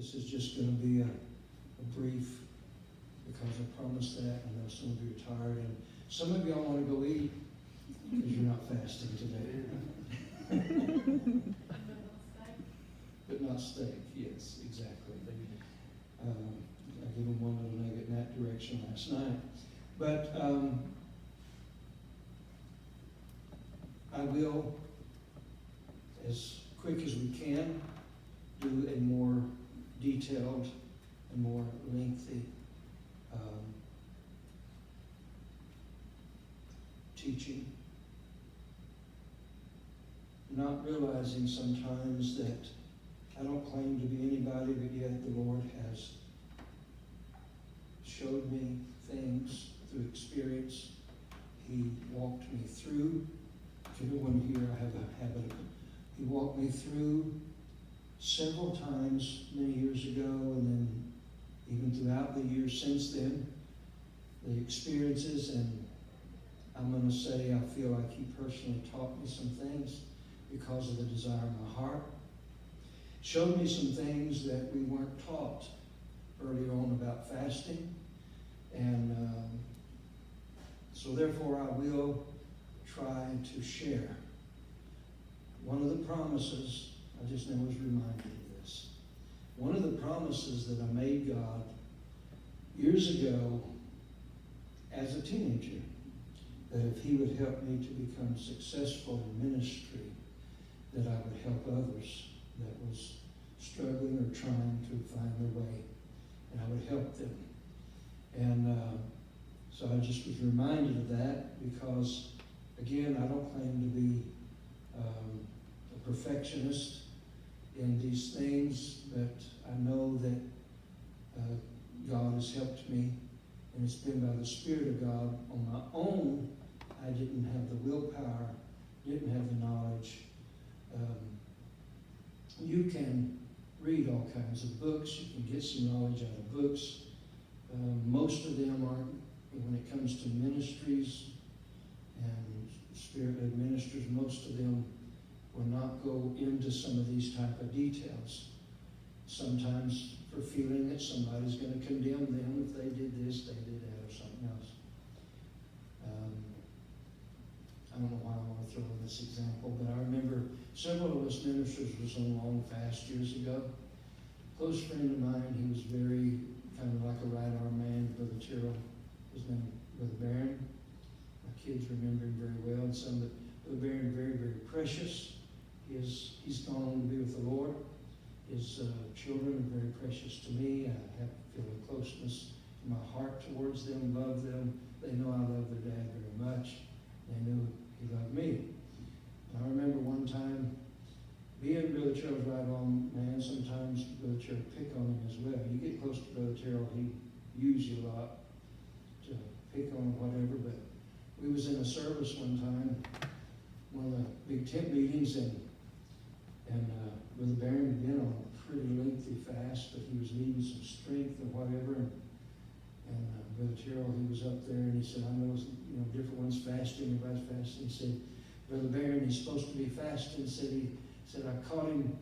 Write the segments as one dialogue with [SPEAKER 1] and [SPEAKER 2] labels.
[SPEAKER 1] this is just going to be a brief, because I promised that. I know some of you are tired, and some of y'all want to go eat because you're not fasting today. But not steak, yes, exactly. I gave them one little nugget in that direction last night. But I will, as quick as we can, do a more detailed and more lengthy teaching. Not realizing sometimes that I don't claim to be anybody, but yet the Lord has showed me things through experience. He walked me through. If anyone here, I have a habit of, He walked me through several times many years ago, and then even throughout the years since then, the experiences, and I'm going to say I feel like He personally taught me some things because of the desire of my heart. Showed me some things that we weren't taught early on about fasting. And so therefore I will try to share. One of the promises, I just now was reminded of this. One of the promises that I made God years ago as a teenager, that if He would help me to become successful in ministry, that I would help others that was struggling or trying to find their way, and I would help them. And so I just was reminded of that because, again, I don't claim to be a perfectionist in these things, but I know that God has helped me, and it's been by the Spirit of God. On my own, I didn't have the willpower, didn't have the knowledge. You can read all kinds of books. You can get some knowledge out of books. Most of them are, when it comes to ministries and Spirit-led ministers, most of them will not go into some of these type of details. Sometimes for feeling that somebody's going to condemn them if they did this, they did that, or something else. I don't know why I want to throw in this example, but I remember several of us ministers was on long fast years ago. A close friend of mine, he was very kind of like a right arm man, Brother Tyrrell, his name, Brother Barron. My kids remember him very well, and some, but Brother Barron, very, very precious. He's gone on to be with the Lord. His children are very precious to me. I have feel a closeness in my heart towards them, love them. They know I love their dad very much. They knew he loved me. And I remember one time, being Brother Terrell's right on man, sometimes Brother Terrell pick on him as well. You get close to Brother Terrell, he use you a lot to pick on whatever. But we was in a service one time, one of the big tent meetings, and Brother Barron had been on a pretty lengthy fast, but he was needing some strength or whatever. And Brother Terrell, he was up there, and he said, I know, different ones fasting, everybody's fasting. He said, Brother Barron, he's supposed to be fasting. He said, I caught him,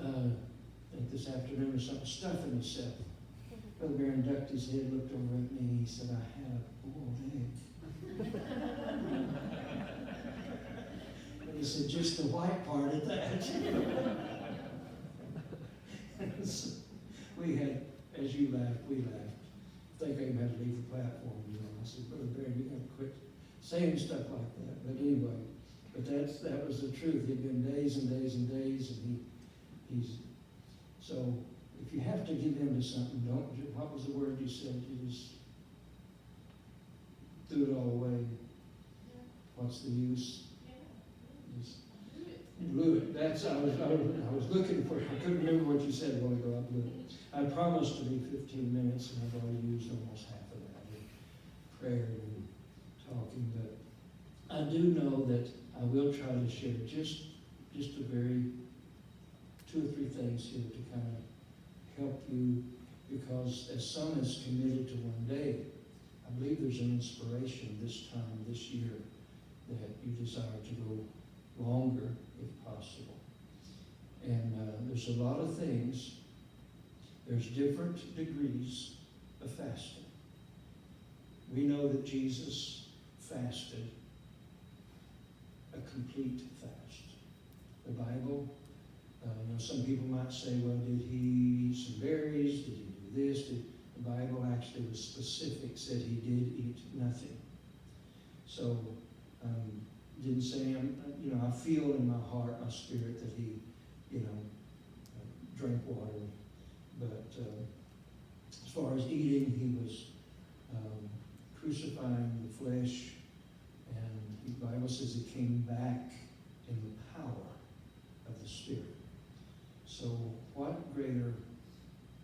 [SPEAKER 1] I think this afternoon or something, stuffing himself. Brother Barron ducked his head, looked over at me, and he said, I had a boiled egg. And he said, just the white part of that. So we had, as you laughed, we laughed. I think I even had to leave the platform, I said, Brother Barron, you got to quit saying stuff like that. But anyway, that was the truth. It had been days and days and days, and he's so if you have to give in to something, don't. What was the word you said? You just threw it all away. What's the use? Just blew it. That's I was looking for. I couldn't remember what you said a while ago. I blew it. I promised to be 15 minutes, and I've already used almost half of that with prayer and talking. But I do know that I will try to share just a very 2 or 3 things here to kind of help you, because as some is committed to one day, I believe there's an inspiration this time, this year, that you desire to go longer if possible. And there's a lot of things There's different degrees of fasting. We know that Jesus fasted a complete fast. The Bible, some people might say, well, did he eat some berries? Did he do this? The Bible actually was specific, said he did eat nothing. So, didn't say, I feel in my heart, my spirit, that he, drank water. But as far as eating, he was crucifying the flesh, and the Bible says he came back in the power of the Spirit. So what greater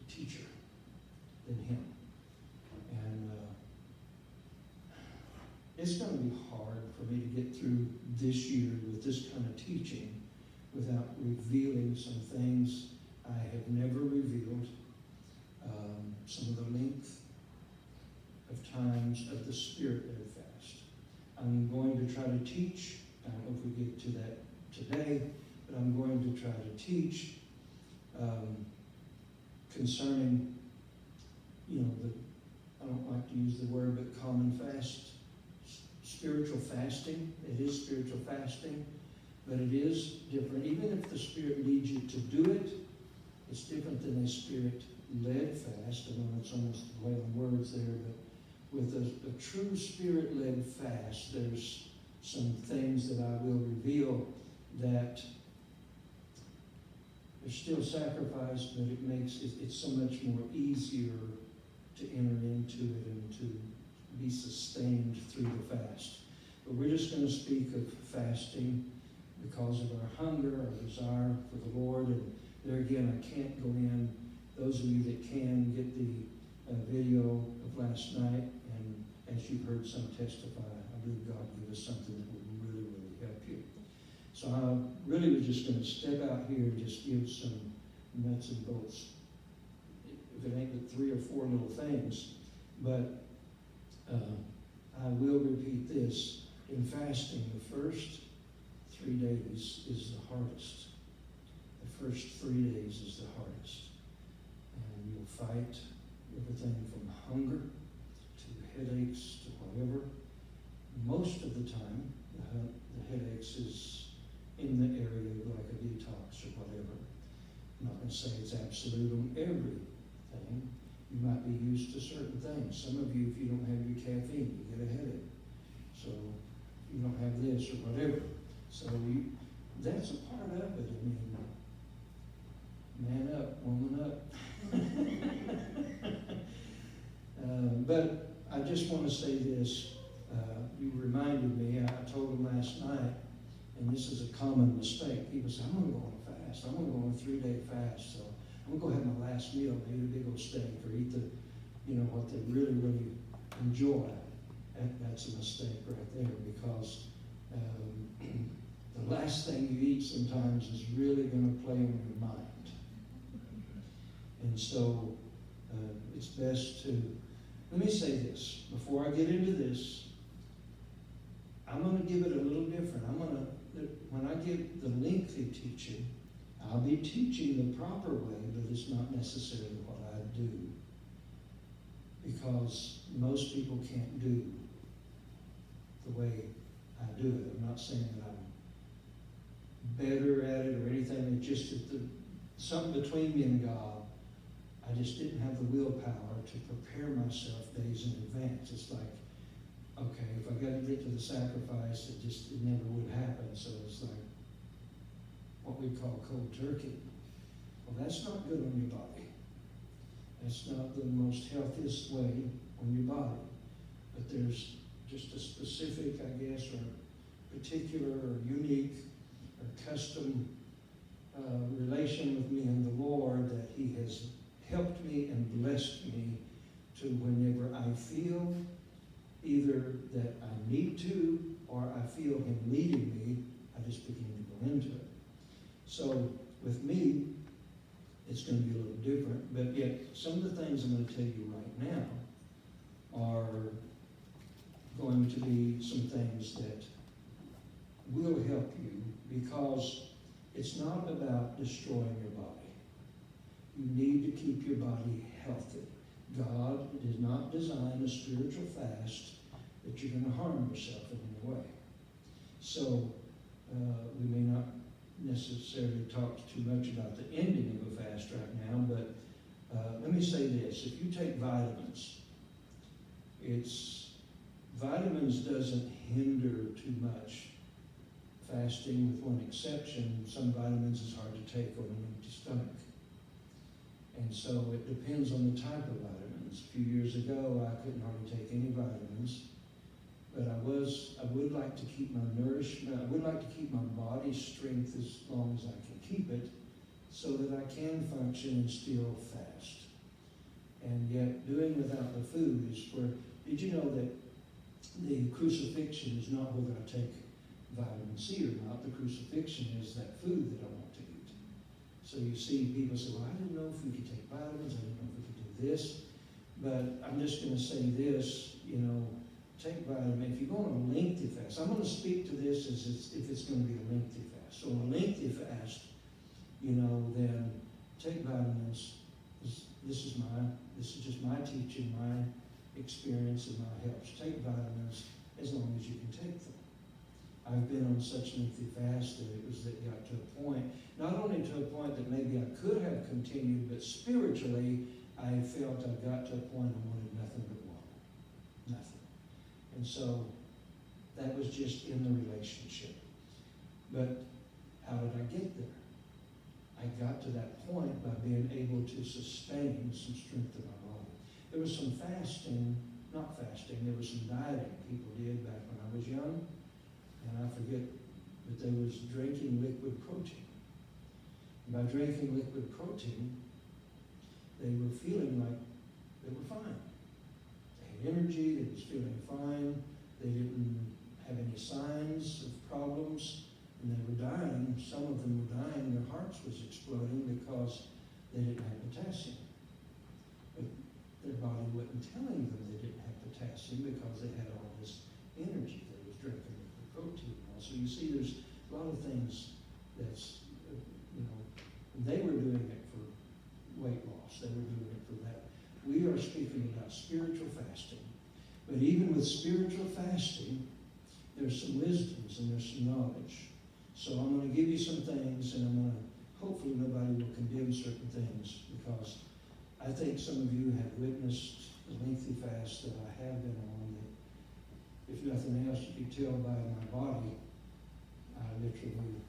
[SPEAKER 1] teacher than him? And it's going to be hard for me to get through this year with this kind of teaching without revealing some things I have never revealed. Some of the length of times of the Spirit-led fast. I'm going to try to teach, I don't know if we get to that today, but I'm going to try to teach concerning, I don't like to use the word, but common fast, spiritual fasting. It is spiritual fasting, but it is different. Even if the Spirit leads you to do it, it's different than a Spirit-led fast. I know it's almost a play on words there, but with a true Spirit-led fast, there's some things that I will reveal that there's still sacrifice, but it makes it's so much more easier to enter into it and to be sustained through the fast. But we're just going to speak of fasting because of our hunger, our desire for the Lord. And there again, I can't go in. Those of you that can, get the video of last night, and as you've heard some testify, I believe God will give us something that will really, really help you. So I really was just going to step out here and just give some nuts and bolts. If it ain't but 3 or 4 little things, but I will repeat this. In fasting, the first 3 days is the hardest. The first 3 days is the hardest. And you'll fight everything from hunger to headaches to whatever. Most of the time, the headaches is in the area of like a detox or whatever. I'm not going to say it's absolute on everything. You might be used to certain things. Some of you, if you don't have your caffeine, you get a headache. So if you don't have this or whatever. So that's a part of it. I mean, man up, woman up. But I just want to say this. You reminded me, I told him last night, and this is a common mistake. People say, I'm going to go on a fast. I'm going to go on a 3-day fast. So I'm going to go have my last meal, maybe a big old steak, or eat what they really, really enjoy. That's a mistake right there, because the last thing you eat sometimes is really going to play on your mind. And so it's best to, let me say this, before I get into this, I'm going to give it a little different. When I give the lengthy teaching, I'll be teaching the proper way, but it's not necessarily what I do. Because most people can't do the way I do it. I'm not saying that I'm better at it or anything. It's just that something between me and God, I just didn't have the willpower to prepare myself days in advance. It's like, okay, if I got to get to the sacrifice, it never would happen. So it's like what we call cold turkey. Well, that's not good on your body. That's not the most healthiest way on your body. But there's just a specific, I guess, or particular or unique or custom relation with me and the Lord that He has helped me and blessed me to whenever I feel either that I need to or I feel Him leading me, I just begin to go into it. So with me, it's going to be a little different, but yet some of the things I'm going to tell you right now are going to be some things that will help you, because it's not about destroying your body. You need to keep your body healthy. God did not design a spiritual fast that you're going to harm yourself in any way. So we may not necessarily talk too much about the ending of a fast right now, but let me say this. If you take vitamins, vitamins doesn't hinder too much. Fasting, with one exception, some vitamins is hard to take on an empty stomach. And so it depends on the type of vitamins. A few years ago, I couldn't hardly take any vitamins, but I would like to keep my nourishment, I would like to keep my body's strength as long as I can keep it, so that I can function and still fast. And yet, doing without the food is where, did you know that the crucifixion is not whether I take vitamin C or not? The crucifixion is that food that I want to eat. So you see people say, well, I didn't know if we could take vitamins, I didn't know if we could do this. But I'm just going to say this, take vitamin. If you go on a lengthy fast, I'm going to speak to this as if it's going to be a lengthy fast. So a lengthy fast, then take vitamins. This is just my teaching, my experience, and my helps. Take vitamins as long as you can take them. I've been on such lengthy fast that it got to a point, not only to a point that maybe I could have continued, but spiritually, I felt I got to a point I wanted nothing but water. Nothing. And so that was just in the relationship. But how did I get there? I got to that point by being able to sustain some strength in my body. There was some there was some dieting people did back when I was young. And I forget, but they was drinking liquid protein. And by drinking liquid protein, they were feeling like they were fine. They had energy, they was feeling fine, they didn't have any signs of problems, and they were dying. Some of them were dying, their hearts was exploding because they didn't have potassium. But their body wasn't telling them they didn't have potassium because they had all this energy they was drinking. Protein. So you see, there's a lot of things that's, they were doing it for weight loss. They were doing it for that. We are speaking about spiritual fasting. But even with spiritual fasting, there's some wisdoms and there's some knowledge. So I'm going to give you some things, and I'm going to, hopefully nobody will condemn certain things, because I think some of you have witnessed the lengthy fast that I have been on. If nothing else, you could tell by my body, I literally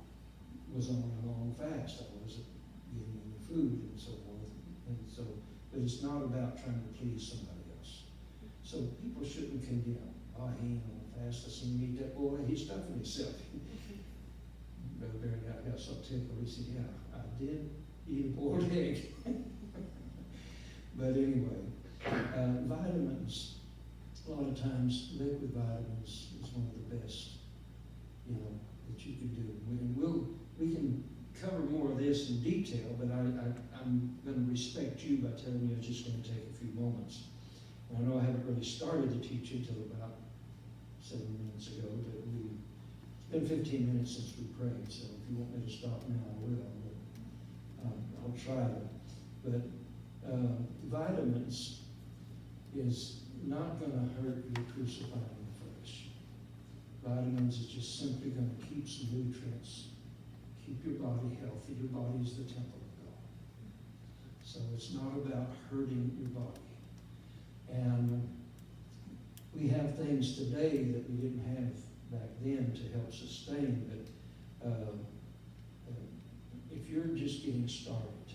[SPEAKER 1] was on a long fast. I wasn't getting any food and so forth. But it's not about trying to please somebody else. So people shouldn't condemn. Oh, he ain't on a fast. I seen him eat that boy. He's stuffing himself. Brother Barry got so tickled. He said, yeah, I did eat a boiled egg. But anyway, vitamins. A lot of times, liquid vitamins is one of the best, that you can do. We can cover more of this in detail, but I'm going to respect you by telling you it's just going to take a few moments. And I know I haven't really started the teaching until about 7 minutes ago, but it's been 15 minutes since we prayed, so if you want me to stop now, I will. But I'll try to. But vitamins is not going to hurt your crucifying flesh. Vitamins is just simply going to keep some nutrients, keep your body healthy. Your body is the temple of God. So it's not about hurting your body. And we have things today that we didn't have back then to help sustain, but if you're just getting started,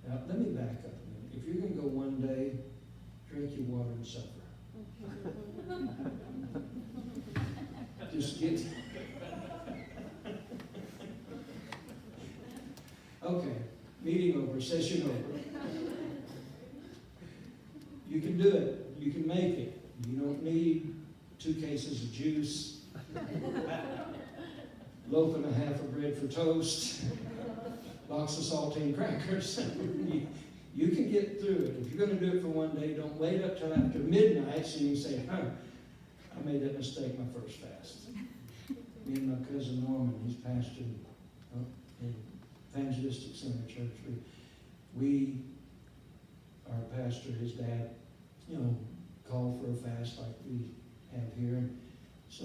[SPEAKER 1] now let me back up a minute. If you're going to go one day, drink your water and supper. Just get... Okay, meeting over, session over. You can do it. You can make it. You don't need 2 cases of juice, loaf and a half of bread for toast, box of saltine crackers. You can get through it. If you're going to do it for one day, don't wait up till after midnight so you can say, I made that mistake my first fast. Me and my cousin Norman, he's pastor in Evangelistic Center Church. our pastor, his dad, called for a fast like we have here. So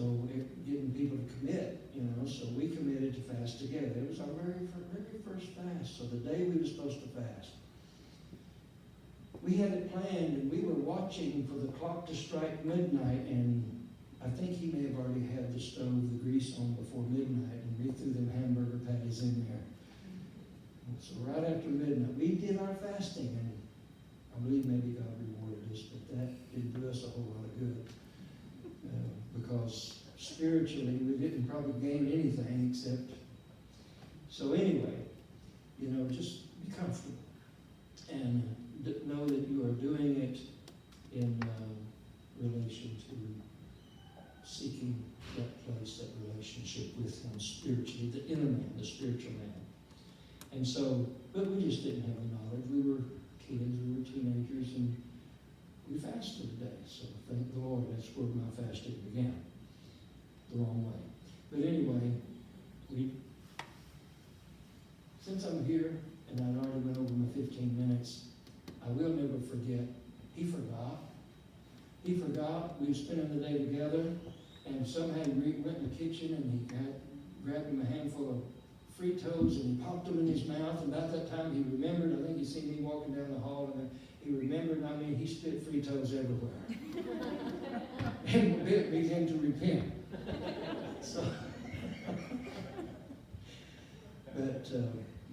[SPEAKER 1] getting people to commit, so we committed to fast together. It was our very first fast. So the day we were supposed to fast, we had it planned, and we were watching for the clock to strike midnight, and I think he may have already had the stove, the grease on before midnight, and we threw them hamburger patties in there. So right after midnight, we did our fasting, and I believe maybe God rewarded us, but that didn't do us a whole lot of good. Because spiritually, we didn't probably gain anything except... So anyway, just be comfortable and know that you are doing it in relation to seeking that place, that relationship with Him spiritually, the inner man, the spiritual man. And so, but we just didn't have the knowledge. We were kids, we were teenagers, and we fasted today. So thank the Lord, that's where my fasting began. The wrong way. But anyway, since I'm here, and I already went over my 15 minutes, I will never forget, he forgot. He forgot. We were spending the day together, and somehow he went in the kitchen and he grabbed him a handful of Fritos and he popped them in his mouth. And about that time he remembered, I think he seen me walking down the hall, and he remembered, he spit Fritos everywhere. And began to repent. So, but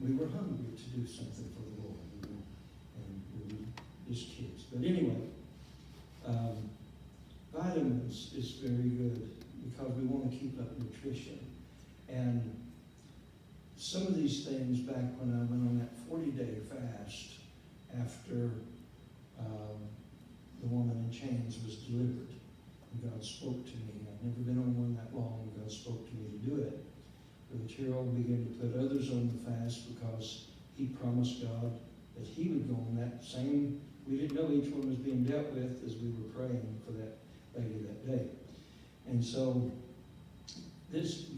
[SPEAKER 1] we were hungry to do something for the Lord, and we were just kids. But anyway, vitamins is very good because we want to keep up nutrition. And some of these things, back when I went on that 40-day fast after the woman in chains was delivered, and God spoke to me. I've never been on one that long. God spoke to me to do it. Brother Terrell began to put others on the fast because he promised God that he would go on that same. We didn't know each one was being dealt with as we were praying for that lady that day. And so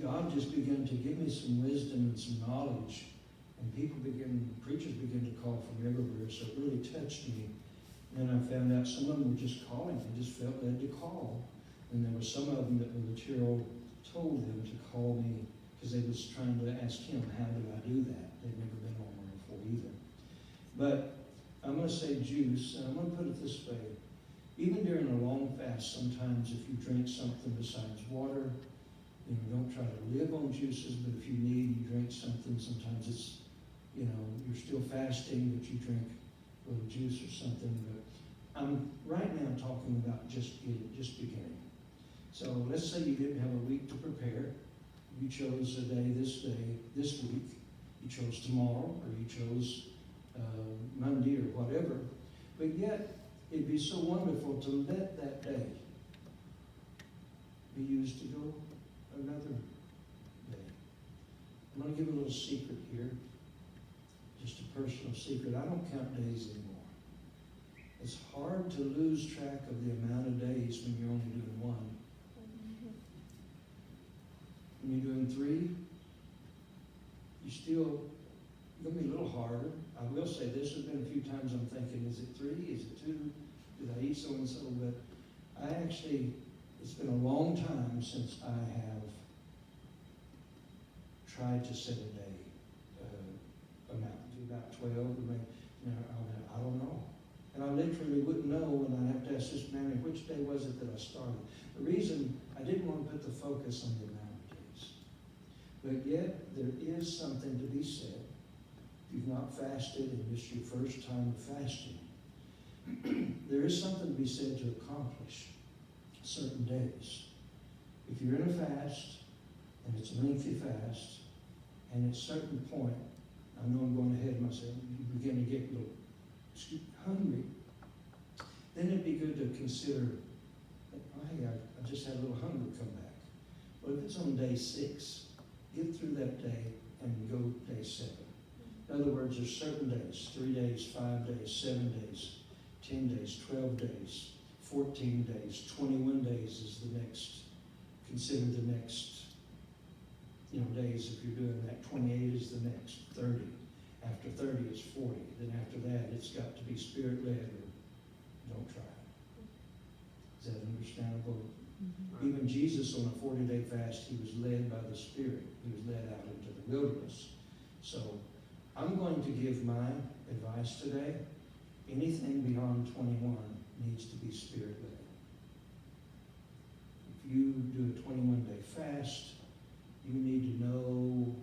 [SPEAKER 1] God just began to give me some wisdom and some knowledge, and preachers began to call from everywhere, so it really touched me. And I found out some of them were just calling. They just felt led to call. And there were some of them that Brother Terrell told them to call me because they was trying to ask him, how do I do that? They'd never been on one before either. But I'm going to say juice, and I'm going to put it this way. Even during a long fast, sometimes if you drink something besides water, don't try to live on juices, but if you need, you drink something. Sometimes it's, you're still fasting, but you drink a little juice or something. But I'm right now talking about just beginning. So let's say you didn't have a week to prepare. You chose a day, this week. You chose tomorrow, or you chose Monday or whatever. But yet, it'd be so wonderful to let that day be used to go another day. I'm going to give a little secret here. Just a personal secret. I don't count days anymore. It's hard to lose track of the amount of days when you're only doing one. When you're doing 3, it's going to be a little harder. I will say this, there's been a few times I'm thinking, is it 3? Is it 2? Did I eat so-and-so? But it's been a long time since I have tried to set a day amount. About 12, I don't know. And I literally wouldn't know, and I'd have to ask this man, which day was it that I started? The reason I didn't want to put the focus on the amount of days. But yet, there is something to be said. If you've not fasted and this is your first time of fasting, there is something to be said to accomplish certain days. If you're in a fast, and it's a lengthy fast, and at a certain point, I know I'm going ahead of myself, you begin to get a little hungry, then it'd be good to consider, hey, I just had a little hunger come back. Well, if it's on day 6, get through that day and go day 7. In other words, there's certain days, 3 days, 5 days, 7 days, 10 days, 12 days, 14 days, 21 days is the next, consider the next, days if you're doing that. 28 is the next, 30. After 30, it's 40. Then after that, it's got to be Spirit-led or don't try it. Is that understandable? Mm-hmm. Even Jesus on a 40-day fast, he was led by the Spirit. He was led out into the wilderness. So I'm going to give my advice today. Anything beyond 21 needs to be Spirit-led. If you do a 21-day fast, you need to know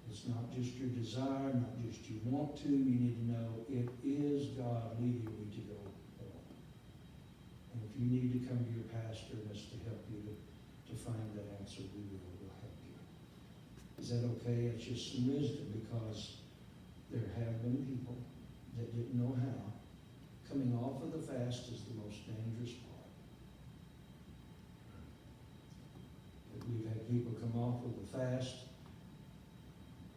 [SPEAKER 1] it's not just your desire, not just you want to. You need to know it is God leading me to go on. And if you need to come to your pastor and us to help you to find that answer, we'll help you. Is that okay? It's just some wisdom, because there have been people that didn't know how. Coming off of the fast is the most dangerous part. But we've had people come off of the fast.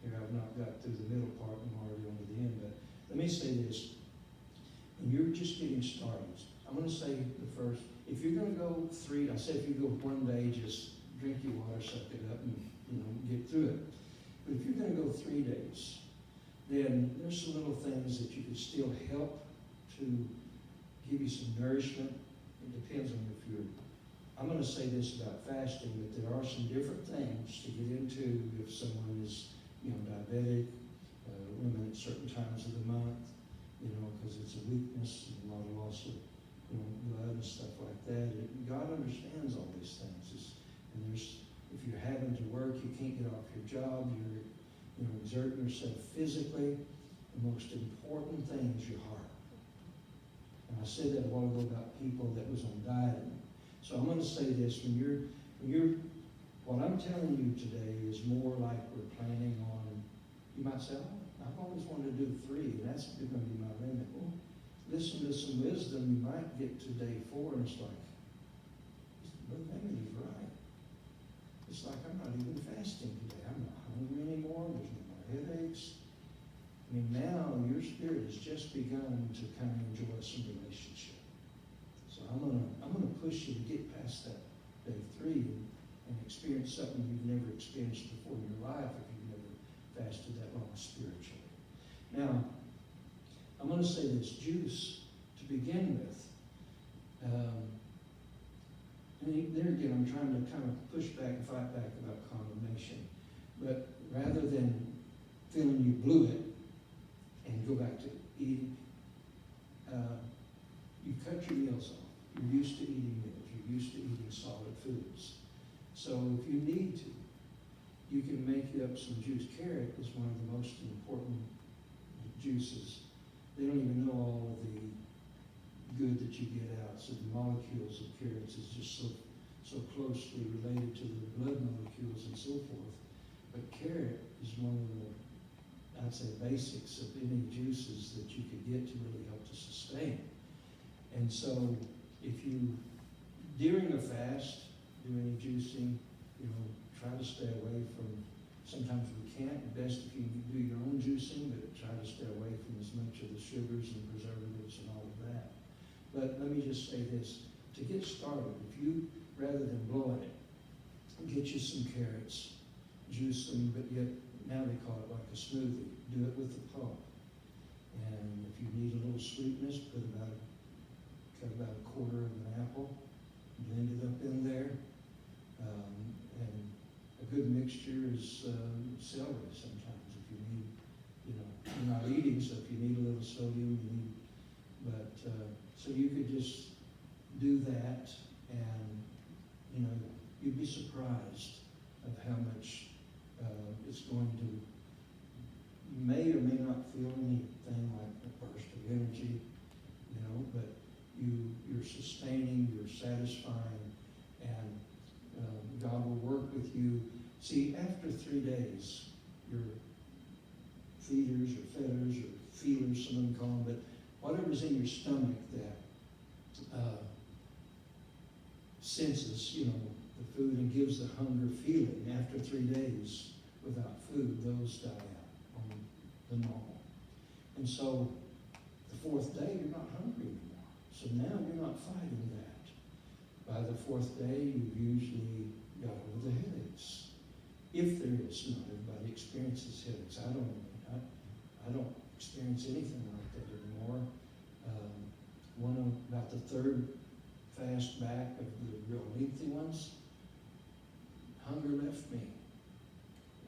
[SPEAKER 1] Here, I've not got through the middle part, I'm already on to the end, but let me say this. When you're just getting started, I'm going to say the first, if you're going to go 3, I said if you go one day, just drink your water, suck it up, and get through it. But if you're going to go 3 days, then there's some little things that you can still help to give you some nourishment. It depends on if you're, I'm going to say this about fasting, that there are some different things to get into if someone is diabetic, women at certain times of the month, because it's a weakness, and a lot of loss of, blood and stuff like that. God understands all these things. And if you're having to work, you can't get off your job, you're exerting yourself physically. The most important thing is your heart. And I said that a while ago about people that was on dieting. So I'm going to say this, when you're what I'm telling you today is more like we're planning on, you might say, oh, I've always wanted to do 3, and that's going to be my limit. Well, listen to some wisdom, you might get to day 4, and it's like, Brother Emmy's right. It's like, I'm not even fasting today. I'm not hungry anymore. There's no more headaches. I mean, now your spirit has just begun to kind of enjoy some relationship. So I'm gonna push you to get past that day 3 and experience something you've never experienced before in your life if you've never fasted that long spiritually. Now, I'm going to say this, juice to begin with. And there again, I'm trying to kind of push back and fight back about condemnation. But rather than feeling you blew it and go back to eating, you cut your meals off. You're used to eating meals. You're used to eating solid foods. So if you need to, you can make up some juice. Carrot is one of the most important juices. They don't even know all of the good that you get out. So the molecules of carrots is just so closely related to the blood molecules and so forth. But carrot is one of the, I'd say, basics of any juices that you could get to really help to sustain. And so if you, during a fast, do any juicing, try to stay away from, sometimes we can't, best if you do your own juicing, but try to stay away from as much of the sugars and preservatives and all of that. But let me just say this, to get started, if you, rather than blowing it, get you some carrots, juice them, but yet now they call it like a smoothie. Do it with the pulp. And if you need a little sweetness, cut about a quarter of an apple, blend it up in there. And a good mixture is celery sometimes. If you need, you're not eating, so if you need a little sodium, so you could just do that, and you'd be surprised of how much it's going to. You may or may not feel anything like a burst of energy, but you're sustaining, you're satisfying, and God will work with you. See, after 3 days, your feeders or fetters or feelers, some of them call them, but whatever's in your stomach that senses, the food and gives the hunger feeling, after 3 days without food, those die out on the normal. And so the 4th day, you're not hungry anymore. So now you're not fighting that. By the 4th day, you've usually got over the headaches. If there is, not everybody experiences headaches. I I don't experience anything like that anymore. About the third fast back of the real lengthy ones, hunger left me,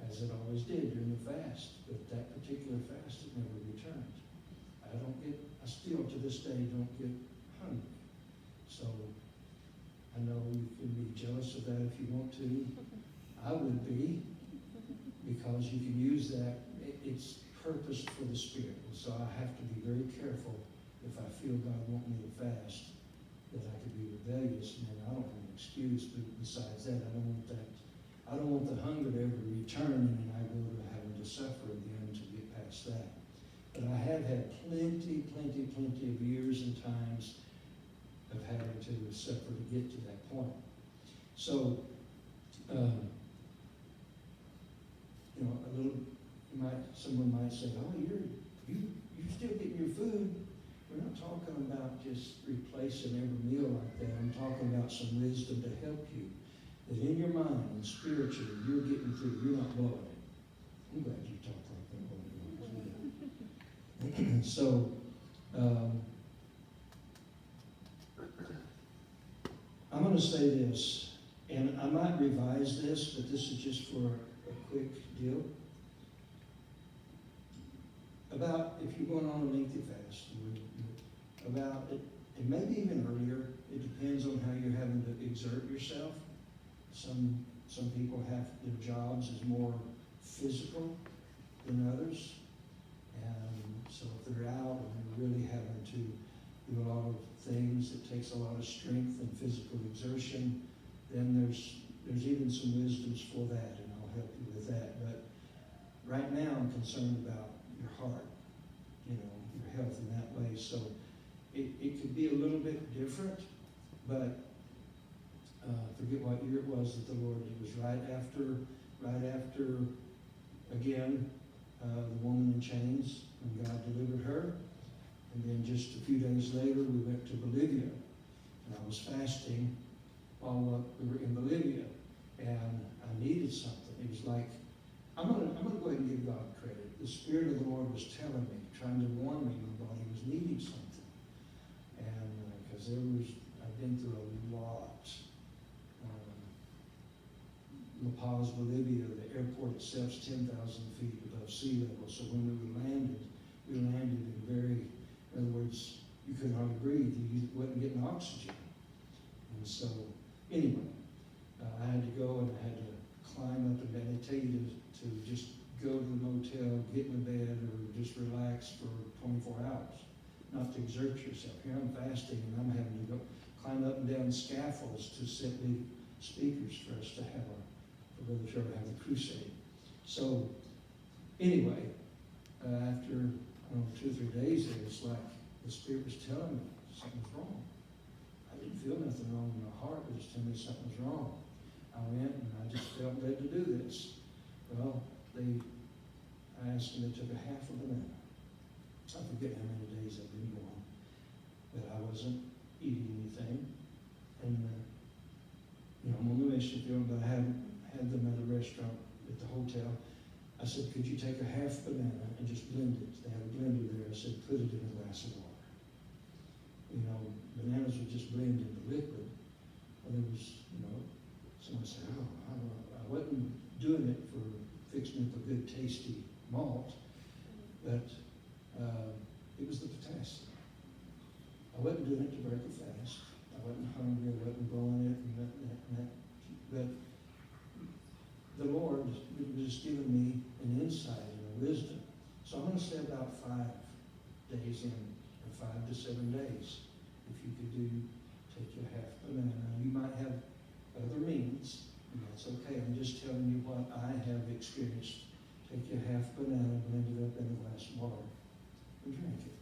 [SPEAKER 1] as it always did during the fast. But that particular fast, it never returned. I still to this day don't get hungry. So I know you can be jealous of that if you want to. I would be, because you can use that. It's purposed for the Spirit. And so I have to be very careful if I feel God want me to fast, that I could be rebellious, and then I don't have an excuse. But besides that, I don't want that. I don't want the hunger to ever return, and then I go to having to suffer again to get past that. But I have had plenty of years and times of having to suffer to get to that point. So, someone might say, "Oh, you're still getting your food." We're not talking about just replacing every meal like that. I'm talking about some wisdom to help you. That in your mind and spiritually, you're getting through. You're not blowing it. I'm glad you talk like that. So, I'm going to say this, and I might revise this, but this is just for a quick deal. About if you're going on a lengthy fast, about it, and maybe even earlier, it depends on how you're having to exert yourself. Some people have their jobs as more physical than others, and so if they're out and they're really having to do a lot of things, it takes a lot of strength and physical exertion, then there's even some wisdoms for that, and I'll help you with that. But right now I'm concerned about your heart, your health in that way. So it could be a little bit different, but forget what year it was that the Lord, it was right after again, the woman in chains, when God delivered her. And then just a few days later, we went to Bolivia. And I was fasting while we were in Bolivia. And I needed something. It was like, I'm gonna go ahead and give God credit. The Spirit of the Lord was telling me, trying to warn me my body was needing something. And because I've been through a lot. La Paz, Bolivia, the airport itself is 10,000 feet above sea level. So when we landed in in other words, you couldn't hardly breathe. You wasn't getting oxygen. And so, anyway, I had to go and I had to climb up, and they tell you to just go to the motel, get in the bed, or just relax for 24 hours, not to exert yourself. Here I'm fasting, and I'm having to go climb up and down scaffolds to set the speakers for us to have for Brother Trevor to have the crusade. So, anyway, after 2 or 3 days, it was like the Spirit was telling me something's wrong. I didn't feel nothing wrong in my heart, but it was telling me something's wrong. I went and I just felt led to do this. Well, I asked them, they took a half a banana. I forget how many days I've been going, but I wasn't eating anything. And, I'm on the mission field, but I had them at a restaurant at the hotel. I said, could you take a half banana and just blend it? They have a blender there. I said, put it in a glass of water. Bananas would just blend into liquid. Well, there was, someone said, I wasn't doing it for fixing up a good, tasty malt, but it was the potassium. I wasn't doing it to break a fast. I wasn't hungry. I wasn't blowing it and that. But the Lord was just giving me an insight and a wisdom. So I'm going to say about 5 days in, or 5 to 7 days. If you could take your half banana. You might have other means, and that's okay. I'm just telling you what I have experienced. Take your half banana, blend it up in a glass of water, and drink it.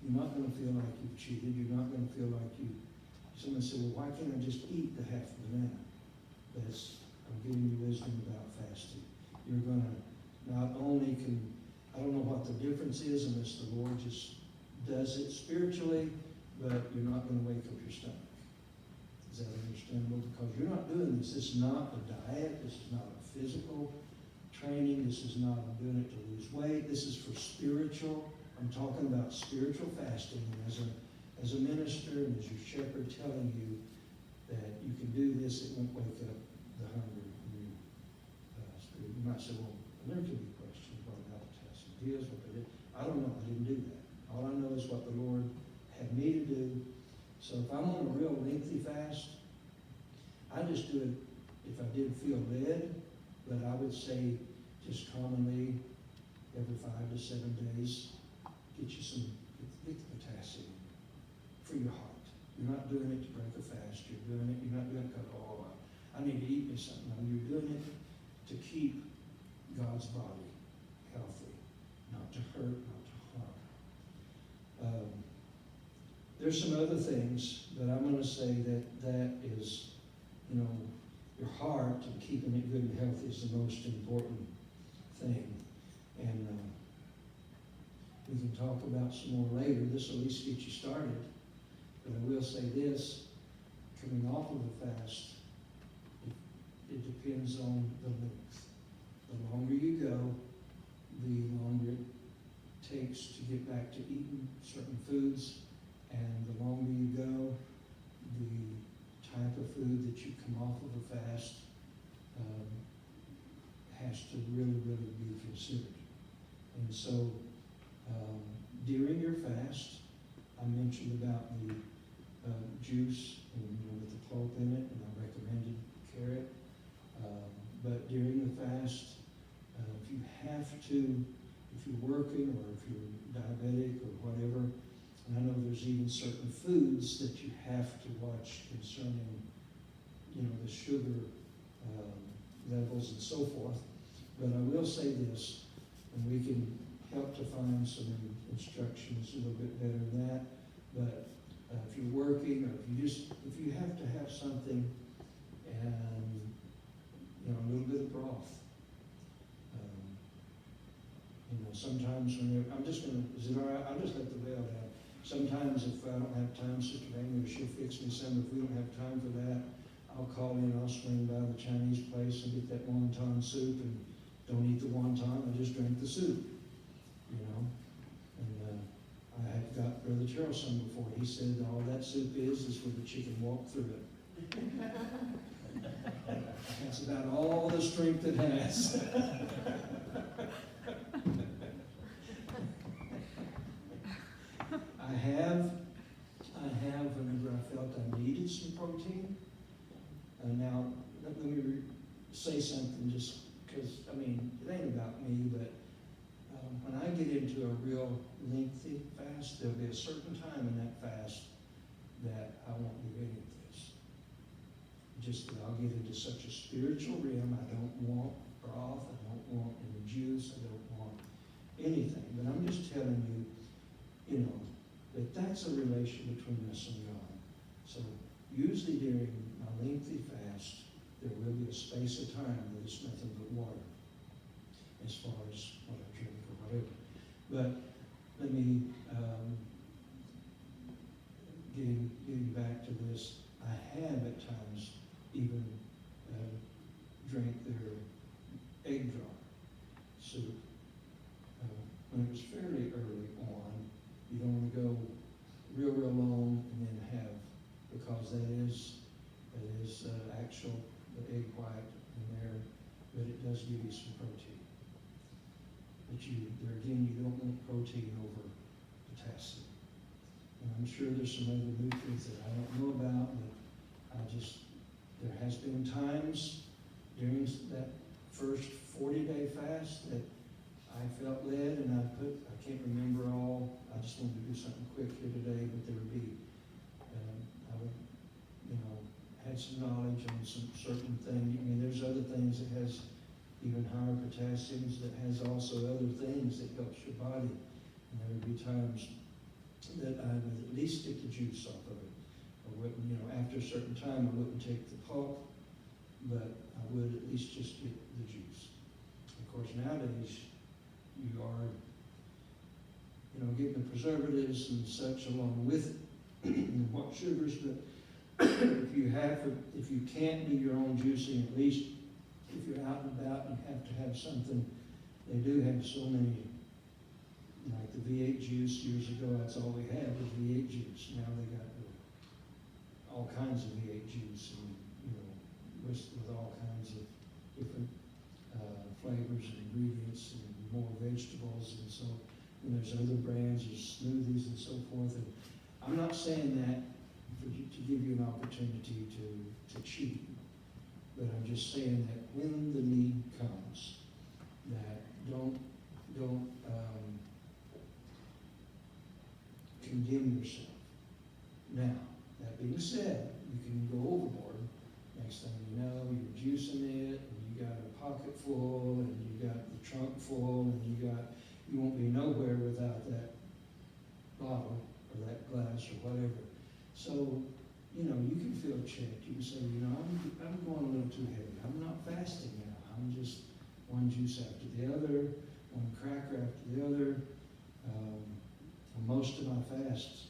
[SPEAKER 1] You're not going to feel like you've cheated. You're not going to feel like someone said, well, why can't I just eat the half banana? I'm giving you wisdom about fasting. You're going to not only I don't know what the difference is unless the Lord just does it spiritually, but you're not going to wake up your stomach. Is that understandable? Because you're not doing this. This is not a diet. This is not a physical training. This is not, I'm doing it to lose weight. This is for spiritual. I'm talking about spiritual fasting. And as a minister and as your shepherd telling you that you can do this, it won't wake up the hunger in your spirit. You might say, well, there could be questions about appetites and deals, what they did. I don't know. I didn't do that. All I know is what the Lord had me to do. So if I'm on a real lengthy fast, I just do it if I did feel led, but I would say just commonly every 5 to 7 days, get the potassium for your heart. You're not doing it to break a fast. You're not doing it because, oh, I need to eat me something. No, you're doing it to keep God's body healthy, not to hurt, not to harm. There's some other things, but I'm going to say that is, your heart and keeping it good and healthy is the most important thing. And we can talk about some more later. This will at least get you started. But I will say this, coming off of the fast, it depends on the length. The longer you go, the longer it takes to get back to eating certain foods. And the longer you go, the type of food that you come off of a fast has to really, really be considered. And so during your fast, I mentioned about the juice and with the pulp in it, and I recommended carrot. But during the fast, if you have to, if you're working or if you're diabetic or whatever, and I know there's even certain foods that you have to watch concerning, the sugar levels and so forth. But I will say this, and we can help to find some instructions a little bit better than that. But if you're working, or if you have to have something, and a little bit of broth. Sometimes when is it all right? I'll just let the bell down. Sometimes if I don't have time, Sister Amy, she'll fix me some. If we don't have time for that, I'll call in, I'll swing by the Chinese place and get that wonton soup, and don't eat the wonton, I just drink the soup, And I had got Brother Charles some before. He said all that soup is for the chicken walk through it. That's about all the strength it has. I have, whenever I felt I needed some protein. Now, let me say something just because, it ain't about me, but when I get into a real lengthy fast, there'll be a certain time in that fast that I won't do any of this. Just that I'll get into such a spiritual realm. I don't want broth. I don't want any juice. I don't want anything. But I'm just telling you, that that's a relation between us and God. So usually during my lengthy fast, there will be a space of time that it's nothing but water, as far as what I drink or whatever. But let me, getting back to this, I have at times even drank their egg drop soup. When it was fairly early on, you don't want to go real long and then have, because that is actual, the egg white in there, but it does give you some protein. But you don't want protein over potassium. And I'm sure there's some other nutrients that I don't know about, but there has been times during that first 40-day fast that I felt led, and I can't remember all. I just wanted to do something quick here today, but there would be, I would, had some knowledge on some certain things. There's other things that has even higher potassiums, that has also other things that helps your body. And there would be times that I would at least get the juice off of it. I wouldn't, after a certain time, I wouldn't take the pulp, but I would at least just get the juice. Of course, nowadays, you are, getting the preservatives and such along with it, and what sugars, but if you can't do your own juicing, at least if you're out and about and you have to have something, they do have so many, like the V8 juice years ago, that's all we had was V8 juice. Now they got all kinds of V8 juice and, with all kinds of different flavors and ingredients and more vegetables, and so, and there's other brands, there's smoothies and so forth. And I'm not saying that to give you an opportunity to cheat, but I'm just saying that when the need comes, that don't condemn yourself. Now, that being said, you can go overboard. Next thing you know, you're juicing it, and you got a pocket full, and you got the trunk full, and you won't be nowhere without that bottle or that glass or whatever. So, you can feel checked. You can say, I'm going a little too heavy. I'm not fasting now. I'm just one juice after the other, one cracker after the other. Most of my fasts,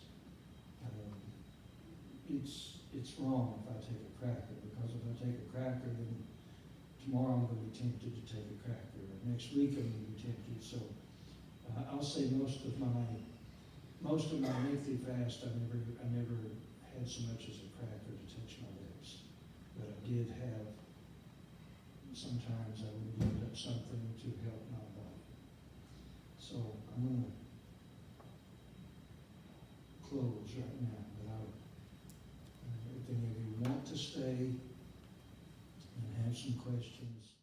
[SPEAKER 1] it's wrong if I take a cracker, because if I take a cracker, then tomorrow I'm going to be tempted to take a cracker, or next week I'm going to be tempted. So I'll say most of my lengthy fast, I never had so much as a cracker to touch my lips, but I did have. Sometimes I would give up something to help my body. So I'm going to close right now. If any of you want to stay and have some questions.